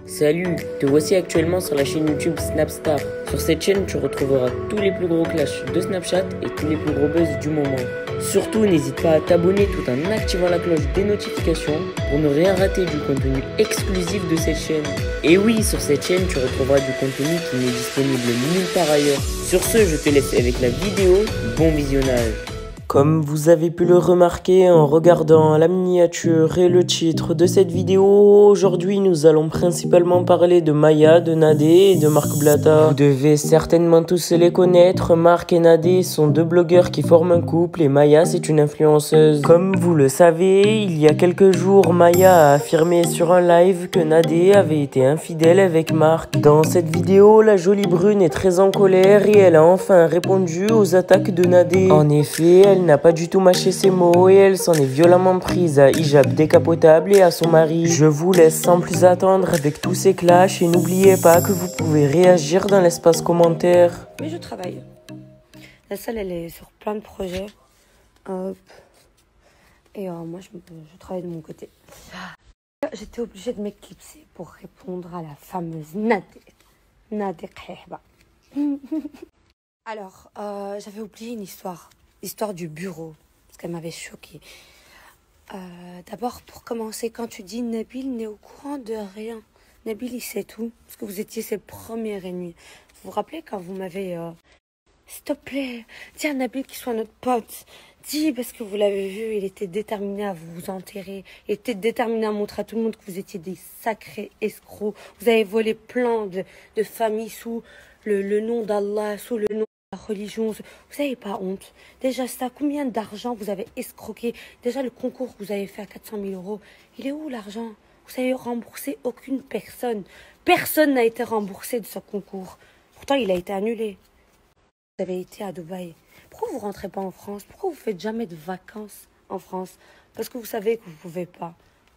Salut, te voici actuellement sur la chaîne YouTube Snapstar. Sur cette chaîne, tu retrouveras tous les plus gros clashs de Snapchat et tous les plus gros buzz du moment. Surtout, n'hésite pas à t'abonner tout en activant la cloche des notifications pour ne rien rater du contenu exclusif de cette chaîne. Et oui, sur cette chaîne, tu retrouveras du contenu qui n'est disponible nulle part ailleurs. Sur ce, je te laisse avec la vidéo. Bon visionnage. Comme vous avez pu le remarquer en regardant la miniature et le titre de cette vidéo, aujourd'hui nous allons principalement parler de Maya, de Nadé et de Marc Blatta. Vous devez certainement tous les connaître, Marc et Nadé sont deux blogueurs qui forment un couple et Maya c'est une influenceuse. Comme vous le savez, il y a quelques jours, Maya a affirmé sur un live que Nadé avait été infidèle avec Marc. Dans cette vidéo, la jolie brune est très en colère et elle a enfin répondu aux attaques de Nadé. En effet, elle n'a pas du tout mâché ses mots et elle s'en est violemment prise à Hijab décapotable et à son mari. Je vous laisse sans plus attendre avec tous ces clashs et n'oubliez pas que vous pouvez réagir dans l'espace commentaire. Mais je travaille. La salle, elle est sur plein de projets. Hop. Et moi, je travaille de mon côté. J'étais obligée de m'éclipser pour répondre à la fameuse Nadé. Nadé Khehba. Alors, j'avais oublié une histoire. L'histoire du bureau, parce qu'elle m'avait choquée. D'abord, pour commencer, quand tu dis Nabil n'est au courant de rien. Nabil, il sait tout, parce que vous étiez ses premiers ennemis. Vous vous rappelez quand vous m'avez... S'il te plaît, dis à Nabil qu'il soit notre pote. Dis, parce que vous l'avez vu, il était déterminé à vous enterrer. Il était déterminé à montrer à tout le monde que vous étiez des sacrés escrocs. Vous avez volé plein de familles sous le nom d'Allah, sous le nom la religion. Vous n'avez pas honte. Déjà, ça, combien d'argent vous avez escroqué? Déjà, le concours que vous avez fait à 400 000 €, il est où l'argent? Vous avez remboursé aucune personne. Personne n'a été remboursé de ce concours. Pourtant, il a été annulé. Vous avez été à Dubaï. Pourquoi vous rentrez pas en France? Pourquoi vous faites jamais de vacances en France? Parce que vous savez que vous pouvez pas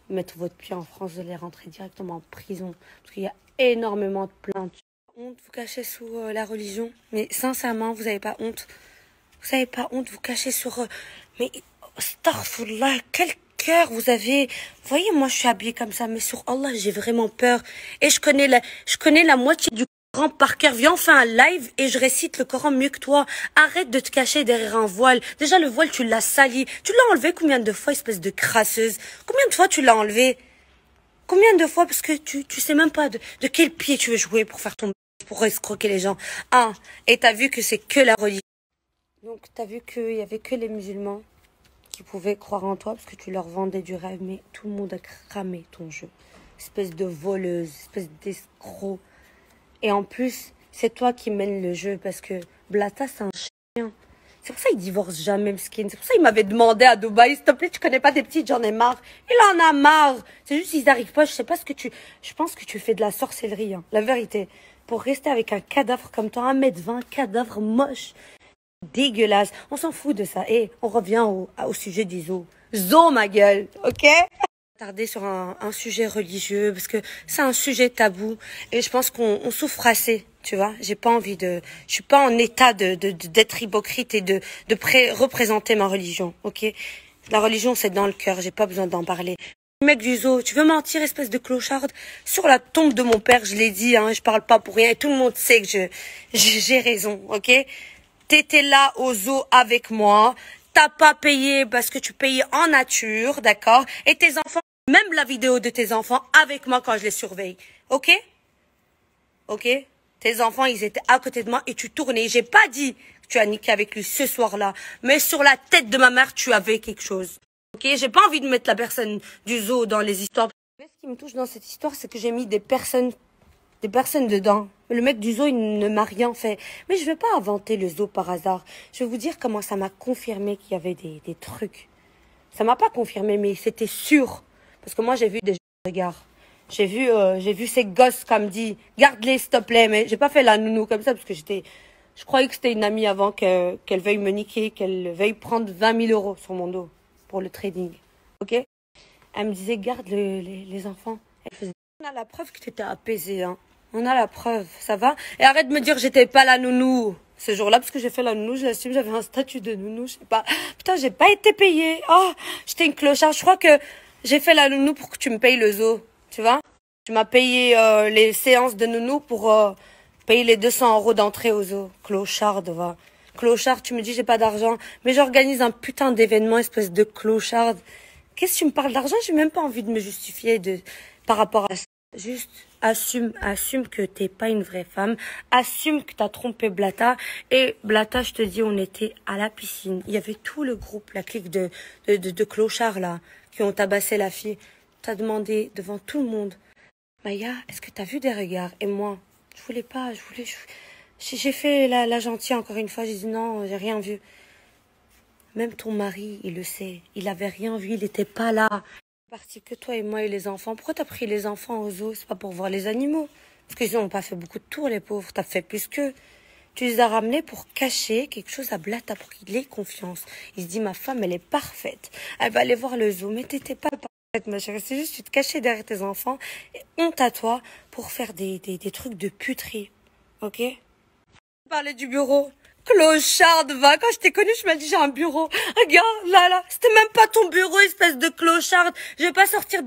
mettre votre pied en France, vous allez rentrer directement en prison. Parce qu'il y a énormément de plaintes. Honte, vous cachez sous la religion. Mais sincèrement, vous n'avez pas honte. Vous n'avez pas honte, vous cachez sur... mais, astaghfirullah, quel cœur vous avez. Vous voyez, moi, je suis habillée comme ça, mais sur Allah, j'ai vraiment peur. Et je connais la moitié du Coran par cœur. Viens, on fait un live et je récite le Coran mieux que toi. Arrête de te cacher derrière un voile. Déjà, le voile, tu l'as sali. Tu l'as enlevé combien de fois, espèce de crasseuse? Combien de fois tu l'as enlevé? Combien de fois? Parce que tu sais même pas de quel pied tu veux jouer pour faire ton... pour escroquer les gens. Ah, et t'as vu que c'est que la religion. Donc t'as vu qu'il y avait que les musulmans qui pouvaient croire en toi parce que tu leur vendais du rêve, mais tout le monde a cramé ton jeu. Espèce de voleuse, espèce d'escroc. Et en plus, c'est toi qui mènes le jeu parce que Blatta, c'est un chien. C'est pour ça qu'il divorce jamais, Mskin. C'est pour ça qu'il m'avait demandé à Dubaï, s'il te plaît, tu connais pas des petites, j'en ai marre. Il en a marre. C'est juste qu'ils n'arrivent pas, je sais pas ce que tu... Je pense que tu fais de la sorcellerie, hein, la vérité. Pour rester avec un cadavre comme toi, 1m20, cadavre moche, dégueulasse. On s'en fout de ça. Et on revient au sujet du zoo. Zoo, ma gueule, ok? Tarder sur un sujet religieux, parce que c'est un sujet tabou. Et je pense qu'on souffre assez, tu vois. J'ai pas envie de... Je suis pas en état d'être hypocrite et de représenter ma religion, ok? La religion, c'est dans le cœur, j'ai pas besoin d'en parler. Mec du zoo, tu veux mentir, espèce de clocharde? Sur la tombe de mon père, je l'ai dit, hein, je parle pas pour rien, et tout le monde sait que j'ai raison, ok? T'étais là au zoo avec moi, t'as pas payé parce que tu payais en nature, d'accord? Et tes enfants, même la vidéo de tes enfants avec moi quand je les surveille, ok? Ok? Tes enfants, ils étaient à côté de moi et tu tournais. J'ai pas dit que tu as niqué avec lui ce soir-là, mais sur la tête de ma mère, tu avais quelque chose. Ok, j'ai pas envie de mettre la personne du zoo dans les histoires. Ce qui me touche dans cette histoire, c'est que j'ai mis des personnes dedans. Le mec du zoo, il ne m'a rien fait. Mais je vais pas inventer le zoo par hasard. Je vais vous dire comment ça m'a confirmé qu'il y avait des trucs. Ça m'a pas confirmé, mais c'était sûr. Parce que moi, j'ai vu des regards. J'ai vu ces gosses comme dit, garde-les s'il te plaît. Mais j'ai pas fait la nounou comme ça parce que je croyais que c'était une amie avant qu'elle veuille me niquer, qu'elle veuille prendre 20 000 € sur mon dos. Pour le trading, ok? Elle me disait, garde les enfants. Elle faisait, on a la preuve que tu étais apaisée, hein. On a la preuve, ça va? Et arrête de me dire que j'étais pas la nounou ce jour-là, parce que j'ai fait la nounou, je l'assume, j'avais un statut de nounou, je sais pas. Putain, j'ai pas été payée. Oh, j'étais une clocharde. Je crois que j'ai fait la nounou pour que tu me payes le zoo, tu vois? Tu m'as payé les séances de nounou pour payer les 200 € d'entrée au zoo. Clocharde, va. Clochard, tu me dis j'ai pas d'argent, mais j'organise un putain d'événement, espèce de clocharde. Qu'est-ce que tu me parles d'argent? J'ai même pas envie de me justifier par rapport à ça. Juste assume que t'es pas une vraie femme. Assume que t'as trompé Blata. Et Blata, je te dis, on était à la piscine. Il y avait tout le groupe, la clique de clochards, là, qui ont tabassé la fille. T'as demandé devant tout le monde. Maya, est-ce que t'as vu des regards? Et moi, je voulais pas, j'ai fait la gentille encore une fois. J'ai dit non, j'ai rien vu. Même ton mari, il le sait. Il avait rien vu, il était pas là. Parti que toi et moi et les enfants. Pourquoi t'as pris les enfants au zoo? C'est pas pour voir les animaux. Parce qu'ils n'ont pas fait beaucoup de tours, les pauvres. T'as fait plus qu'eux. Tu les as ramenés pour cacher quelque chose à Blata, pour qu'il ait confiance. Il se dit, ma femme, elle est parfaite. Elle va aller voir le zoo. Mais t'étais pas parfaite, ma chérie. C'est juste, tu te cachais derrière tes enfants. Et honte à toi pour faire des trucs de puterie. Ok? Parler du bureau. Clocharde, va. Quand je t'ai connue, je m'as dit, j'ai un bureau. Regarde, là. C'était même pas ton bureau, espèce de clocharde. Je vais pas sortir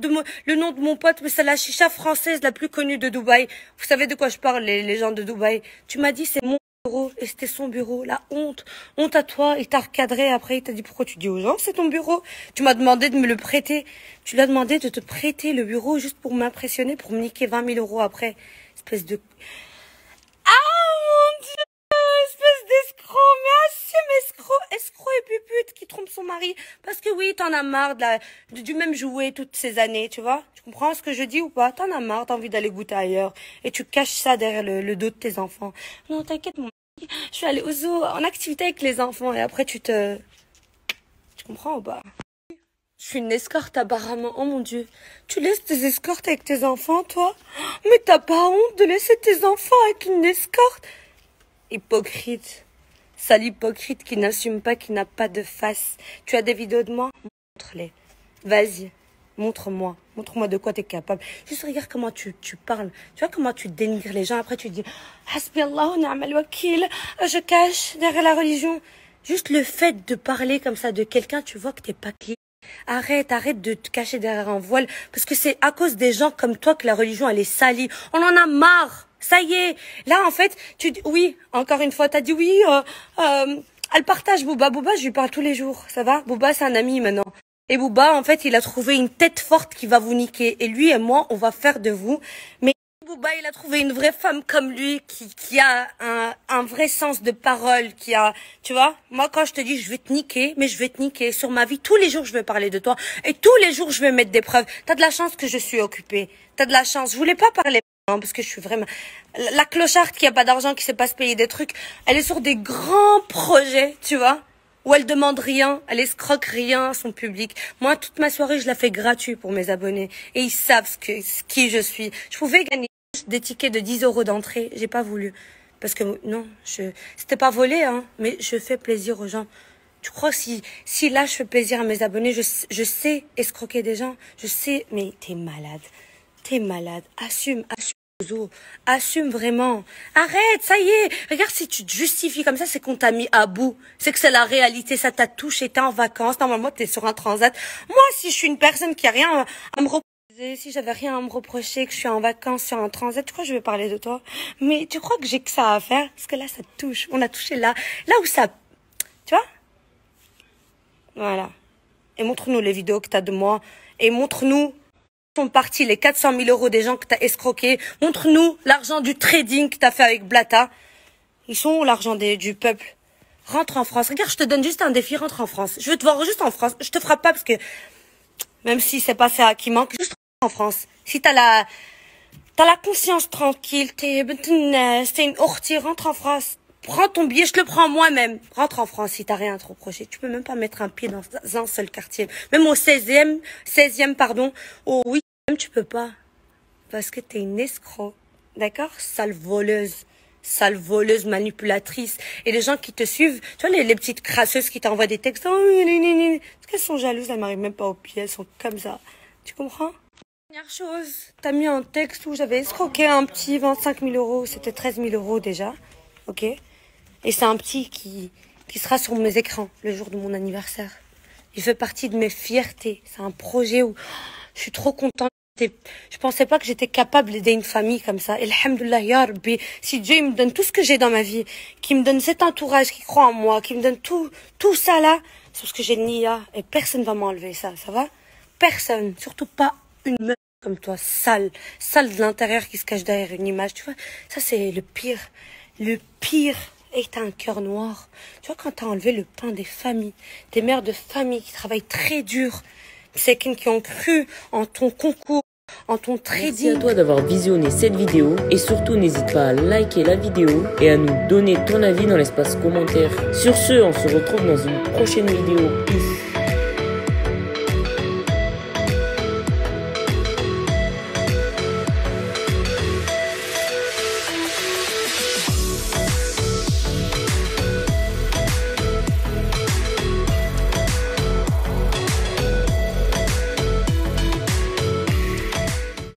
le nom de mon pote, mais c'est la chicha française la plus connue de Dubaï. Vous savez de quoi je parle, les gens de Dubaï. Tu m'as dit, c'est mon bureau, et c'était son bureau. La honte. Honte à toi. Il t'a recadré après. Il t'a dit, pourquoi tu dis aux gens, c'est ton bureau? Tu m'as demandé de me le prêter. Tu lui as demandé de te prêter le bureau juste pour m'impressionner, pour me niquer 20 000 € après. Espèce de... Ah, mon Dieu! Espèce d'escroc, mais assume escroc et pupute qui trompe son mari. Parce que oui, t'en as marre du même jouet toutes ces années, tu vois? Tu comprends ce que je dis ou pas? T'en as marre, t'as envie d'aller goûter ailleurs. Et tu caches ça derrière le dos de tes enfants. Non, t'inquiète, mon mari, je suis allée au zoo en activité avec les enfants et après tu comprends ou pas? Je suis une escorte apparemment, oh mon Dieu. Tu laisses tes escortes avec tes enfants, toi? Mais t'as pas honte de laisser tes enfants avec une escorte? Hypocrite. Sale hypocrite qui n'assume pas, qui n'a pas de face. Tu as des vidéos de moi? Montre-les. Vas-y. Montre-moi. Montre-moi de quoi tu es capable. Juste regarde comment tu parles. Tu vois comment tu dénigres les gens. Après tu dis Hasbi Allah wa ni'mal wakil. Je cache derrière la religion. Juste le fait de parler comme ça de quelqu'un, tu vois que t'es pas clean. Arrête de te cacher derrière un voile. Parce que c'est à cause des gens comme toi que la religion, elle est salie. On en a marre. Ça y est. Là, en fait, oui, encore une fois, t'as dit oui, elle partage Booba. Booba, je lui parle tous les jours. Ça va? Booba, c'est un ami maintenant. Et Booba, en fait, il a trouvé une tête forte qui va vous niquer. Et lui et moi, on va faire de vous. Mais Booba, il a trouvé une vraie femme comme lui, qui a un vrai sens de parole, tu vois, moi, quand je te dis, je vais te niquer, mais je vais te niquer sur ma vie. Tous les jours, je vais parler de toi. Et tous les jours, je vais mettre des preuves. T'as de la chance que je suis occupée. T'as de la chance. Je voulais pas parler, parce que je suis vraiment, la clocharde qui a pas d'argent, qui sait pas se payer des trucs. Elle est sur des grands projets, tu vois, où elle demande rien, elle escroque rien à son public. Moi, toute ma soirée, je la fais gratuit pour mes abonnés. Et ils savent qui je suis. Je pouvais gagner des tickets de 10 € d'entrée. J'ai pas voulu. Parce que, non, c'était pas volé, hein, mais je fais plaisir aux gens. Tu crois que si là, je fais plaisir à mes abonnés, je sais escroquer des gens. Je sais, mais t'es malade. T'es malade. Assume. Assume vraiment. Arrête, ça y est. Regarde, si tu te justifies comme ça, c'est qu'on t'a mis à bout. C'est que c'est la réalité, ça t'a touché, t'es en vacances. Normalement, t'es sur un transat. Moi, si je suis une personne qui a rien à me reprocher, si j'avais rien à me reprocher, que je suis en vacances sur un transat, tu crois que je vais parler de toi? Mais tu crois que j'ai que ça à faire? Parce que là, ça te touche. On a touché là où ça... Tu vois? Voilà. Et montre-nous les vidéos que t'as de moi. Et montre-nous... sont partis les 400 000 € des gens que t'as escroqués. Montre-nous l'argent du trading que t'as fait avec Blata. Ils sont où l'argent du peuple? Rentre en France. Regarde, je te donne juste un défi, rentre en France. Je veux te voir juste en France. Je te frappe pas parce que, même si c'est pas ça qui manque, juste en France. Si t'as la conscience tranquille, t'es une ortie, rentre en France. Prends ton billet, je te le prends moi-même. Rentre en France si t'as rien à te reprocher. Tu peux même pas mettre un pied dans un seul quartier. Même au 16e, pardon, au 8e, tu peux pas. Parce que t'es une escroc. D'accord? Sale voleuse manipulatrice. Et les gens qui te suivent, tu vois, les petites crasseuses qui t'envoient des textes. Oh, parce qu'elles sont jalouses, elles m'arrivent même pas aux pieds, elles sont comme ça. Tu comprends? Dernière chose, t'as mis un texte où j'avais escroqué un petit 25 000 €. C'était 13 000 € déjà. Ok? Et c'est un petit qui sera sur mes écrans le jour de mon anniversaire. Il fait partie de mes fiertés. C'est un projet où je suis trop contente. Je pensais pas que j'étais capable d'aider une famille comme ça. Et alhamdoulilah, ya Rabbi, si Dieu il me donne tout ce que j'ai dans ma vie, qui me donne cet entourage qui croit en moi, qui me donne tout ça là, c'est parce que j'ai le niya et personne va m'enlever ça, ça va? Personne, surtout pas une meuf comme toi, sale de l'intérieur qui se cache derrière une image, tu vois? Ça c'est le pire. Le pire. Et t'as un cœur noir. Tu vois, quand t'as enlevé le pain des familles, des mères de famille qui travaillent très dur, c'est qui ont cru en ton concours, en ton trading. Merci à toi d'avoir visionné cette vidéo et surtout n'hésite pas à liker la vidéo et à nous donner ton avis dans l'espace commentaire. Sur ce, on se retrouve dans une prochaine vidéo. Peace.